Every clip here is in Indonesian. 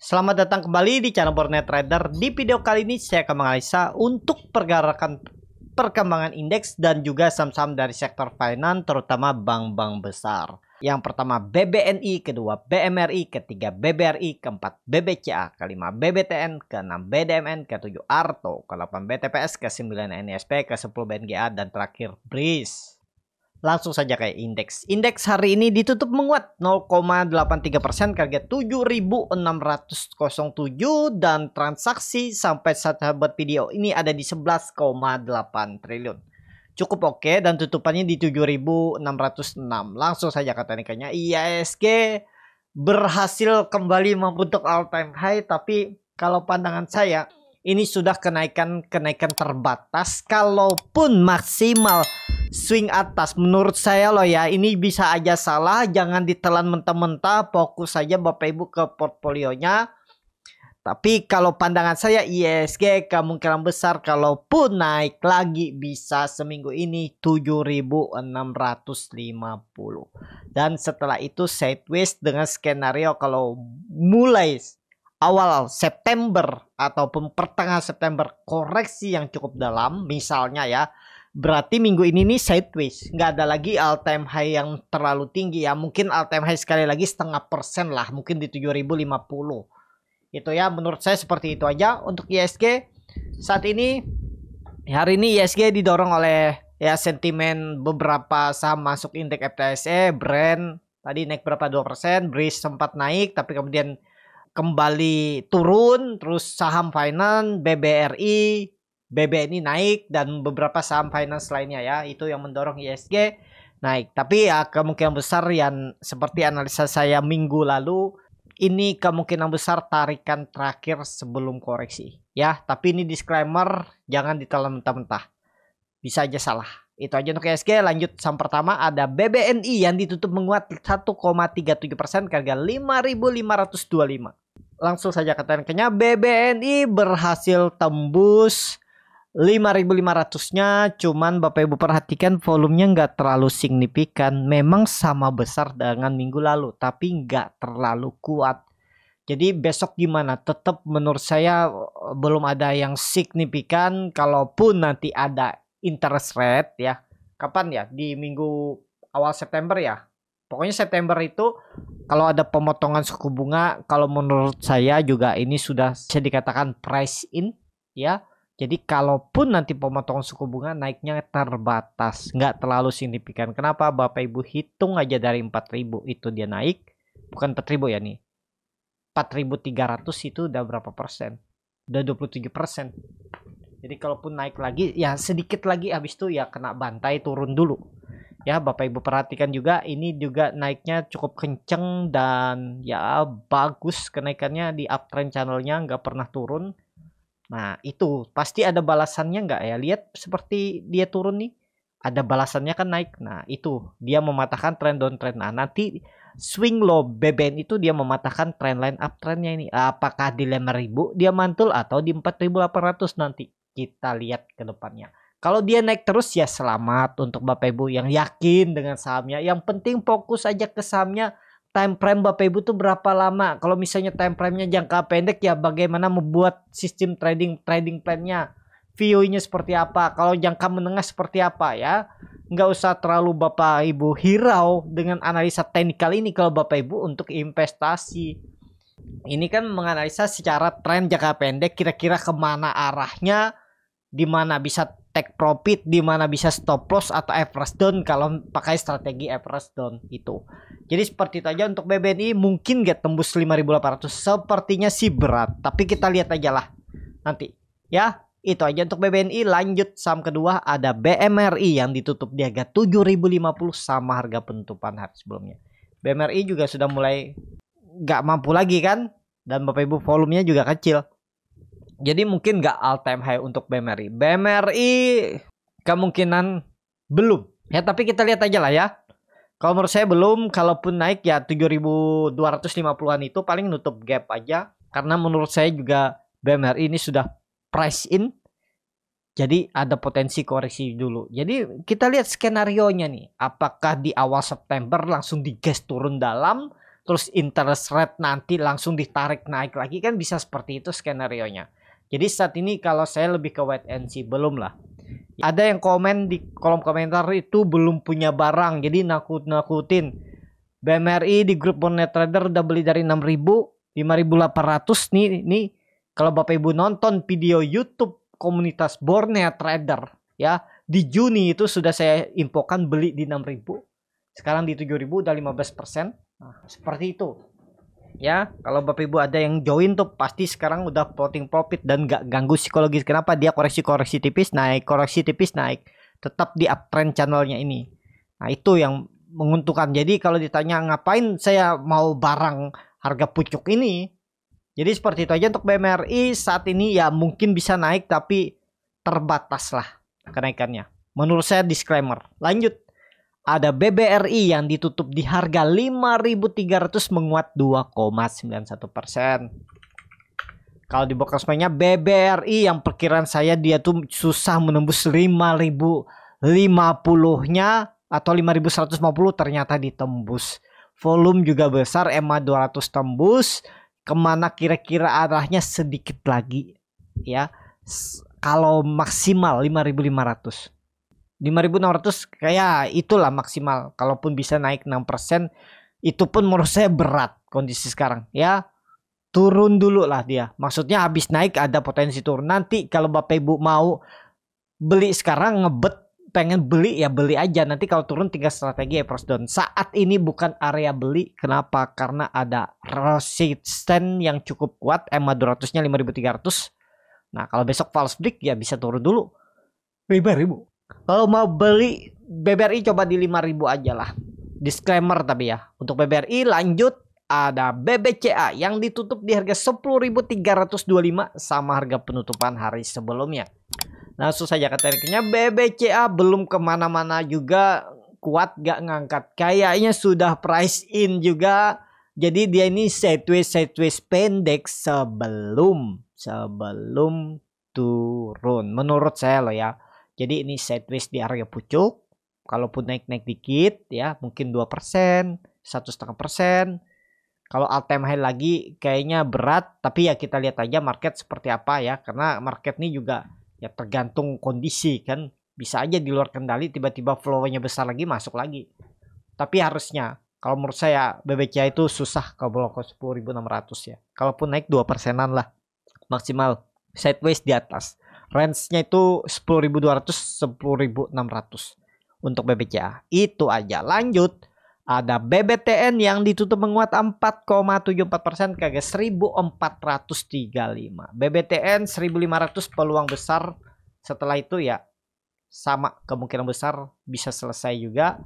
Selamat datang kembali di channel Bornet Trader. Di video kali ini saya akan menganalisa untuk perkembangan indeks dan juga saham-saham dari sektor finance, terutama bank-bank besar. Yang pertama BBNI, kedua BMRI, ketiga BBRI, keempat BBCA, kelima BBTN, keenam BDMN, ketujuh ARTO, ke-8 BTPS, ke-9 NISP, ke-10 BNGA, dan terakhir BRIS. Langsung saja ke indeks. Indeks hari ini ditutup menguat 0,83% ke harga 7.607 dan transaksi sampai saat video ini ada di 11,8 triliun. Cukup oke dan tutupannya di 7.606. Langsung saja ke teknikannya. IHSG berhasil kembali membentuk all time high, tapi kalau pandangan saya ini sudah kenaikan terbatas, kalaupun maksimal swing atas menurut saya loh ya, ini bisa aja salah, jangan ditelan mentah-mentah, fokus saja Bapak Ibu ke portfolionya. Tapi kalau pandangan saya IHSG kemungkinan besar kalaupun naik lagi bisa seminggu ini 7.650. Dan setelah itu sideways dengan skenario kalau mulai awal September ataupun pertengahan September koreksi yang cukup dalam misalnya ya, berarti minggu ini nih sideways, nggak ada lagi all time high yang terlalu tinggi ya, mungkin all time high sekali lagi 0,5% lah, mungkin di 7.050 itu ya. Menurut saya seperti itu aja untuk IHSG saat ini. Hari ini IHSG didorong oleh ya sentimen beberapa saham masuk indeks FTSE. Brand tadi naik berapa 2%, BRIS sempat naik tapi kemudian kembali turun, terus saham finance, BBRI, BBNI naik dan beberapa saham finance lainnya ya, itu yang mendorong IHSG naik. Tapi ya kemungkinan besar yang seperti analisa saya minggu lalu, ini kemungkinan besar tarikan terakhir sebelum koreksi ya. Tapi ini disclaimer, jangan ditelan mentah-mentah, bisa aja salah. Itu aja untuk IHSG. Lanjut saham pertama ada BBNI yang ditutup menguat 1,37% ke harga 5.525. Langsung saja ke tekniknya. BBNI berhasil tembus 5.500-nya, cuman Bapak Ibu perhatikan volumenya nggak terlalu signifikan. Memang sama besar dengan minggu lalu, tapi nggak terlalu kuat. Jadi besok gimana? Tetap menurut saya belum ada yang signifikan. Kalaupun nanti ada interest rate ya, kapan ya? Di minggu awal September ya. Pokoknya September itu kalau ada pemotongan suku bunga, kalau menurut saya juga ini sudah bisa dikatakan price in ya. Jadi kalaupun nanti pemotongan suku bunga naiknya terbatas, nggak terlalu signifikan. Kenapa? Bapak Ibu hitung aja dari 4.000 itu dia naik, bukan 4.000 ya nih. 4.300 itu udah berapa persen? Udah 27%. Jadi kalaupun naik lagi ya sedikit lagi, habis itu ya kena bantai turun dulu. Ya Bapak Ibu perhatikan juga ini juga naiknya cukup kenceng dan ya bagus kenaikannya di uptrend channelnya, nggak pernah turun. Nah itu pasti ada balasannya nggak ya? Lihat seperti dia turun nih, ada balasannya kan naik. Nah itu dia mematahkan trend downtrend. Nah nanti swing low BBN itu dia mematahkan trend line uptrendnya ini. Apakah di 5.000 dia mantul atau di 4.800 nanti kita lihat ke depannya. Kalau dia naik terus ya selamat untuk Bapak Ibu yang yakin dengan sahamnya. Yang penting fokus aja ke sahamnya. Time frame Bapak Ibu tuh berapa lama? Kalau misalnya time frame-nya jangka pendek ya bagaimana membuat sistem trading plan-nya. View-nya seperti apa? Kalau jangka menengah seperti apa ya? Nggak usah terlalu Bapak Ibu hirau dengan analisa teknikal ini kalau Bapak Ibu untuk investasi. Ini kan menganalisa secara tren jangka pendek, kira-kira kemana arahnya, di mana bisa take profit, di mana bisa stop loss atau average down kalau pakai strategi average down itu. Jadi seperti itu aja untuk BBNI. Mungkin gak tembus 5.800, sepertinya sih berat, tapi kita lihat aja lah nanti ya. Itu aja untuk BBNI. Lanjut saham kedua ada BMRI yang ditutup di harga 7.050 sama harga penutupan hari sebelumnya. BMRI juga sudah mulai gak mampu lagi kan, dan Bapak Ibu volumenya juga kecil. Jadi mungkin nggak all time high untuk BMRI. BMRI kemungkinan belum ya, tapi kita lihat aja lah ya. Kalau menurut saya belum. Kalaupun naik ya 7.250-an itu paling nutup gap aja. Karena menurut saya juga BMRI ini sudah price in. Jadi ada potensi koreksi dulu. Jadi kita lihat skenario nya nih. Apakah di awal September langsung digas turun dalam, terus interest rate nanti langsung ditarik naik lagi, kan bisa seperti itu skenario-nya. Jadi saat ini kalau saya lebih ke wait and see, belum lah. Ada yang komen di kolom komentar itu belum punya barang, jadi nakut-nakutin. BMRI di grup Monet Trader udah beli dari 6.000, 5.800 nih kalau Bapak Ibu nonton video YouTube komunitas Borneo Trader ya, di Juni itu sudah saya infokan beli di 6.000. Sekarang di 7.000 udah 15%. Nah, seperti itu. Ya, kalau Bapak Ibu ada yang join tuh pasti sekarang udah floating profit dan gak ganggu psikologis. Kenapa? Dia koreksi tipis naik, koreksi tipis naik. Tetap di uptrend channelnya ini. Nah, itu yang menguntungkan. Jadi kalau ditanya ngapain saya mau barang harga pucuk ini, jadi seperti itu aja untuk BMRI saat ini ya, mungkin bisa naik tapi terbatas lah kenaikannya. Menurut saya disclaimer. Lanjut. Ada BBRI yang ditutup di harga 5.300 menguat 2,91%. Kalau di boxnya BBRI yang perkiraan saya dia tuh susah menembus 5.050-nya atau 5.150, ternyata ditembus. Volume juga besar, EMA 200 tembus. Kemana kira-kira arahnya sedikit lagi ya. Kalau maksimal 5.500. 5.600 kayak itulah maksimal. Kalaupun bisa naik 6%, itu pun menurut saya berat kondisi sekarang ya. Turun dulu lah dia. Maksudnya habis naik ada potensi turun. Nanti kalau Bapak Ibu mau beli sekarang, ngebet pengen beli ya beli aja. Nanti kalau turun tinggal strategi approach down. Saat ini bukan area beli. Kenapa? Karena ada resisten yang cukup kuat. EMA 200-nya 5.300. Nah, kalau besok false break ya bisa turun dulu 5.000. Kalau mau beli BBRI coba di 5.000 aja lah. Disclaimer tapi ya. Untuk BBRI lanjut, ada BBCA yang ditutup di harga 10.325 sama harga penutupan hari sebelumnya. Langsung saja kategorinya, BBCA belum kemana-mana juga, kuat gak ngangkat. Kayaknya sudah price in juga. Jadi dia ini sideways pendek sebelum turun. Menurut saya loh ya. Jadi ini sideways di area pucuk. Kalaupun naik-naik dikit ya mungkin 2%, 1,5%. Kalau all time high lagi kayaknya berat. Tapi ya kita lihat aja market seperti apa ya. Karena market ini juga ya tergantung kondisi kan. Bisa aja di luar kendali tiba-tiba flow-nya besar lagi masuk lagi. Tapi harusnya kalau menurut saya BBCA itu susah kalau ke 10.600 ya. Kalaupun naik 2%-an lah maksimal, sideways di atas. Range-nya itu 10.200 10.600 untuk BBCA. Itu aja. Lanjut, ada BBTN yang ditutup menguat 4,74% ke 1.435. BBTN 1.500 peluang besar. Setelah itu ya sama kemungkinan besar bisa selesai juga.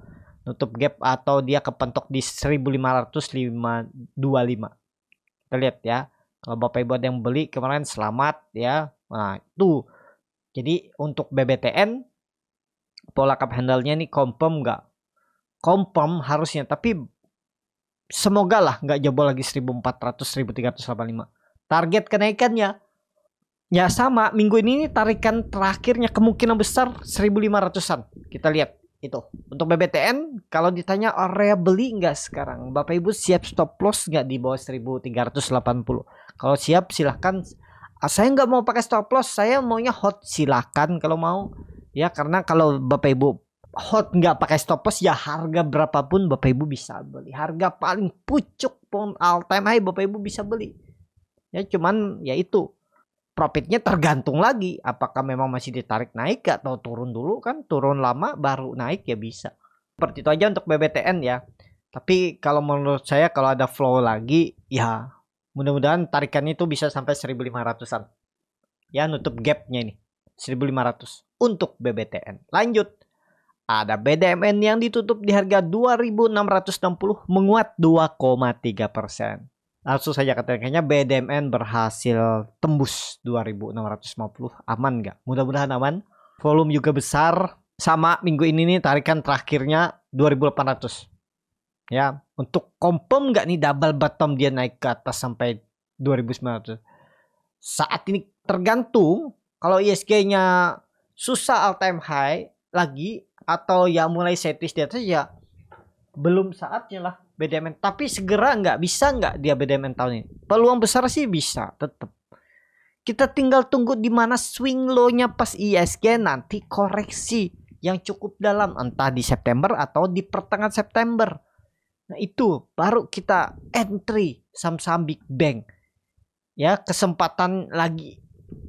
Nutup gap atau dia kepentok di 1.525. Kita lihat ya. Kalau Bapak Ibu ada yang beli kemarin selamat ya. Nah itu. Jadi untuk BBTN pola cup handle-nya nih confirm nggak? Confirm harusnya. Tapi semoga lah nggak jebol lagi 1.400 1.385. Target kenaikannya ya sama. Minggu ini nih tarikan terakhirnya kemungkinan besar 1.500-an. Kita lihat itu. Untuk BBTN kalau ditanya area beli nggak sekarang? Bapak Ibu siap stop loss nggak di bawah 1.380? Kalau siap silahkan. Saya nggak mau pakai stop loss, saya maunya hot, silahkan kalau mau ya. Karena kalau Bapak Ibu hot nggak pakai stop loss ya harga berapapun Bapak Ibu bisa beli. Harga paling pucuk pun all time high Bapak Ibu bisa beli ya. Cuman ya itu profitnya tergantung lagi apakah memang masih ditarik naik atau turun dulu kan. Turun lama baru naik ya bisa. Seperti itu aja untuk BBTN ya. Tapi kalau menurut saya kalau ada flow lagi ya mudah-mudahan tarikannya itu bisa sampai 1.500-an. Ya nutup gapnya ini 1.500 untuk BBTN. Lanjut. Ada BDMN yang ditutup di harga 2.660 menguat 2,3%. Langsung saja katanya BDMN berhasil tembus 2.650. Aman nggak? Mudah-mudahan aman. Volume juga besar. Sama minggu ini nih tarikan terakhirnya 2.800. Ya, untuk confirm nggak nih double bottom dia naik ke atas sampai 2.900. Saat ini tergantung. Kalau ISG-nya susah all time high lagi atau ya mulai sideways di atas ya belum saatnya lah BDMN. Tapi segera nggak bisa nggak dia BDMN tahun ini? Peluang besar sih bisa tetap. Kita tinggal tunggu di mana swing low-nya pas ISG nanti koreksi yang cukup dalam, entah di September atau di pertengahan September. Nah itu baru kita entry saham-saham big bank. Ya kesempatan lagi.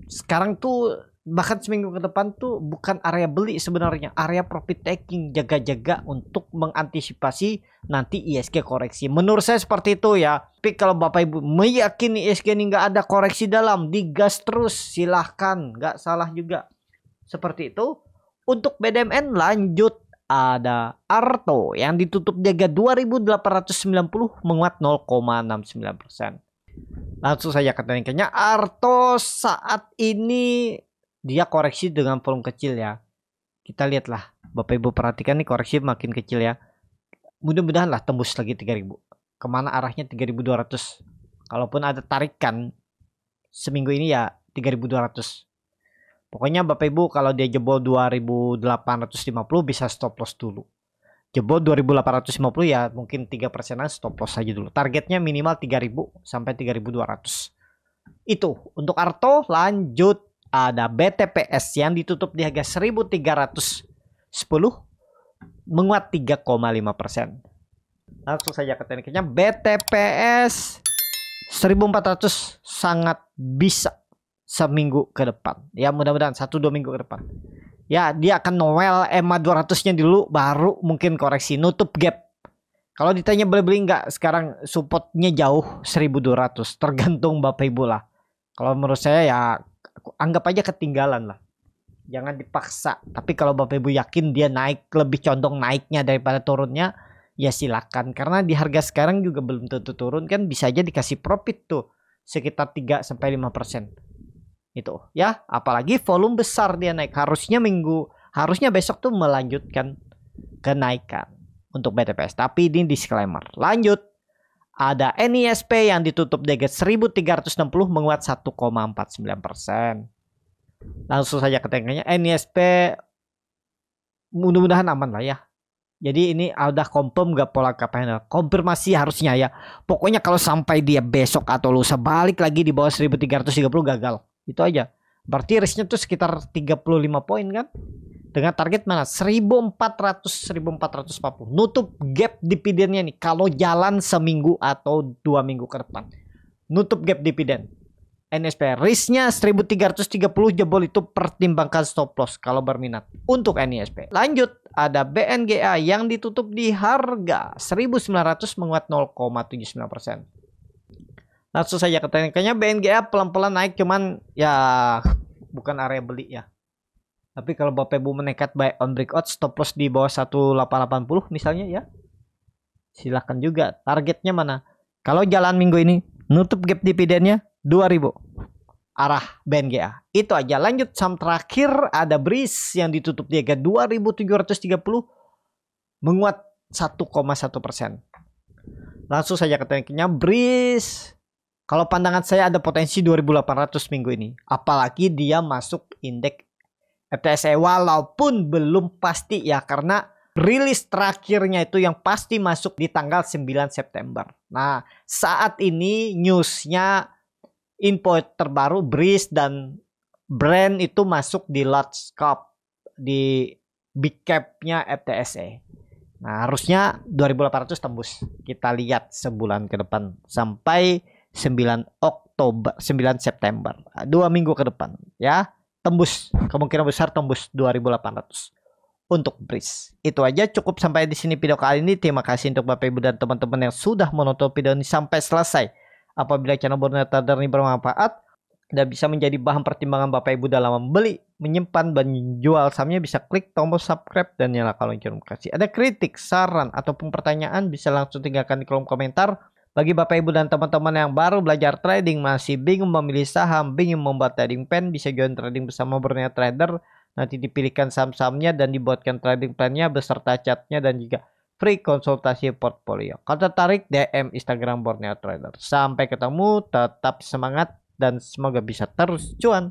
Sekarang tuh bahkan seminggu ke depan tuh bukan area beli sebenarnya, area profit taking, jaga-jaga untuk mengantisipasi nanti ISG koreksi. Menurut saya seperti itu ya. Tapi kalau Bapak Ibu meyakini ISG ini nggak ada koreksi dalam, digas terus, silahkan, nggak salah juga. Seperti itu. Untuk BDMN lanjut ada Arto yang ditutup di harga 2.890 menguat 0,69%. Langsung saja katanya Arto saat ini dia koreksi dengan volume kecil ya. Kita lihatlah, Bapak Ibu perhatikan nih koreksi makin kecil ya. Mudah-mudahan lah tembus lagi 3.000. Kemana arahnya 3.200. Kalaupun ada tarikan seminggu ini ya 3.200. Pokoknya Bapak Ibu kalau dia jebol 2.850 bisa stop loss dulu. Jebol 2.850 ya mungkin 3%an stop loss saja dulu. Targetnya minimal 3.000 sampai 3.200. Itu untuk Arto. Lanjut ada BTPS yang ditutup di harga 1.310 menguat 3,5%. Langsung saja ke tekniknya BTPS 1.400 sangat bisa seminggu ke depan. Ya mudah-mudahan 1-2 minggu ke depan. Ya dia akan Noel EMA 200-nya dulu baru mungkin koreksi nutup gap. Kalau ditanya beli-beli enggak, sekarang supportnya jauh 1.200. Tergantung Bapak Ibu lah. Kalau menurut saya ya anggap aja ketinggalan lah. Jangan dipaksa. Tapi kalau Bapak Ibu yakin dia naik, lebih condong naiknya daripada turunnya, ya silakan. Karena di harga sekarang juga belum tentu turun kan, bisa aja dikasih profit tuh sekitar 3-5%. Itu ya, apalagi volume besar dia naik. Harusnya besok tuh melanjutkan kenaikan untuk BTPS. Tapi ini disclaimer. Lanjut. Ada NISP yang ditutup di harga 1.360 menguat 1,49%. Langsung saja ke tengahnya. NISP mudah-mudahan aman lah ya. Jadi ini udah confirm gak pola KPN? Konfirmasi harusnya ya. Pokoknya kalau sampai dia besok atau lusa balik lagi di bawah 1.330 gagal. Itu aja. Berarti risknya tuh sekitar 35 poin kan? Dengan target mana? 1.400-1.440. Nutup gap dividennya nih. Kalau jalan seminggu atau 2 minggu ke depan. Nutup gap dividen. NSP risknya 1.330 jebol itu pertimbangkan stop loss kalau berminat. Untuk NISP. Lanjut. Ada BNGA yang ditutup di harga 1.900 menguat 0,79%. Langsung saja kayaknya BNGA pelan-pelan naik, cuman ya bukan area beli ya. Tapi kalau Bapak Ibu menekat buy on breakout, stop loss di bawah 1.880 misalnya ya, silahkan juga. Targetnya mana? Kalau jalan minggu ini nutup gap dividennya 2.000 arah BNGA. Itu aja. Lanjut saham terakhir ada BRIS yang ditutup di harga 2.730 menguat 1,1%. Langsung saja ke tekniknya BRIS. Kalau pandangan saya ada potensi 2.800 minggu ini. Apalagi dia masuk indeks FTSE walaupun belum pasti ya. Karena rilis terakhirnya itu yang pasti masuk di tanggal 9 September. Nah saat ini newsnya info terbaru BRIS dan brand itu masuk di large cap. Di big cap-nya FTSE. Nah harusnya 2.800 tembus. Kita lihat sebulan ke depan. Sampai 9 September 2 minggu ke depan ya, tembus, kemungkinan besar tembus 2.800 untuk BRIS. Itu aja, cukup sampai di sini video kali ini. Terima kasih untuk Bapak Ibu dan teman-teman yang sudah menonton video ini sampai selesai. Apabila channel Borneo Trader ini bermanfaat dan bisa menjadi bahan pertimbangan Bapak Ibu dalam membeli, menyimpan dan menjual sahamnya, bisa klik tombol subscribe dan nyalakan lonceng notifikasi. Ada kritik, saran ataupun pertanyaan bisa langsung tinggalkan di kolom komentar. Bagi Bapak Ibu dan teman-teman yang baru belajar trading, masih bingung memilih saham, bingung membuat trading plan, bisa join trading bersama Borneo Trader. Nanti dipilihkan saham-sahamnya dan dibuatkan trading plan-nya beserta chatnya dan juga free konsultasi portfolio. Kalau tertarik, DM Instagram Borneo Trader. Sampai ketemu, tetap semangat dan semoga bisa terus cuan.